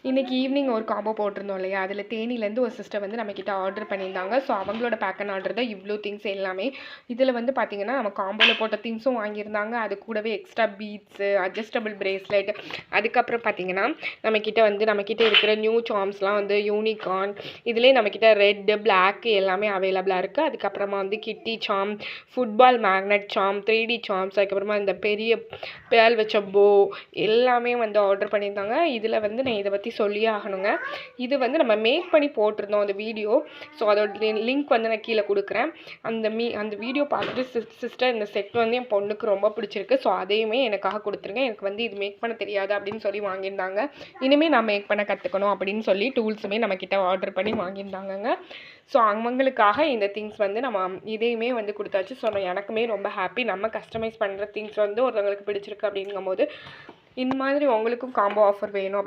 இன்றைக்கி ஈவினிங் ஒரு காம்போ போட்டிருந்தோம் இல்லையா, அதில் தேனிலேருந்து ஒரு சிஸ்டர் வந்து நம்மக்கிட்ட ஆர்டர் பண்ணியிருந்தாங்க. ஸோ அவங்களோட பேக் அண்ட் ஆர்டர் தான் இவ்வளோ திங்ஸ் எல்லாமே. இதில் வந்து பார்த்திங்கன்னா நம்ம காம்போவில் போட்ட திங்ஸும் வாங்கியிருந்தாங்க. அது கூடவே எக்ஸ்ட்ரா பீட்ஸு, அட்ஜஸ்டபிள் பிரேஸ்லெட், அதுக்கப்புறம் பார்த்திங்கன்னா நம்மக்கிட்ட இருக்கிற நியூ சார்ம்ஸ்லாம் வந்து யூனிகார்ன், இதுலேயே நம்மக்கிட்ட ரெட்டு, பிளாக்கு எல்லாமே அவைலபிளாக இருக்குது. அதுக்கப்புறமா வந்து கிட்டி charm, football magnet charm, 3D charms, அதுக்கப்புறமா இந்த பெரிய பேல் வச்ச போ எல்லாமே வந்து ஆர்டர் பண்ணியிருந்தாங்க. இதில் வந்து நான் இதை பற்றி சொல்லியே ஆகணுங்க. இது வந்து நம்ம மேக் பண்ணி போட்டிருந்தோம் அந்த வீடியோ. ஸோ அதோட லிங்க் வந்து நான் கீழே கொடுக்குறேன். அந்த வீடியோ பார்த்துட்டு சிஸ்டர் இந்த செட் வந்து என் பொண்ணுக்கு ரொம்ப பிடிச்சிருக்கு, ஸோ அதையுமே எனக்காக கொடுத்துருங்க, எனக்கு வந்து இது மேக் பண்ண தெரியாது அப்படின்னு சொல்லி வாங்கியிருந்தாங்க. இனிமேல் நான் மேக் பண்ண கற்றுக்கணும் அப்படின்னு சொல்லி டூல்ஸுமே நம்மக்கிட்ட ஆர்டர் பண்ணி வாங்கியிருந்தாங்கங்க. ஸோ அவங்களுக்காக இந்த திங்ஸ் வந்து நம்ம இதையுமே வந்து கொடுத்தாச்சு. ஸோ எனக்குமே ரொம்ப ஹாப்பி. நம்ம கஸ்டமைஸ் பண்ணுற திங்ஸ் வந்து ஒருத்தவங்களுக்கு பிடிச்சிருக்கு அப்படிங்கும்போது இந்த மாதிரி உங்களுக்கும் காம்போ ஆஃபர் வேணும்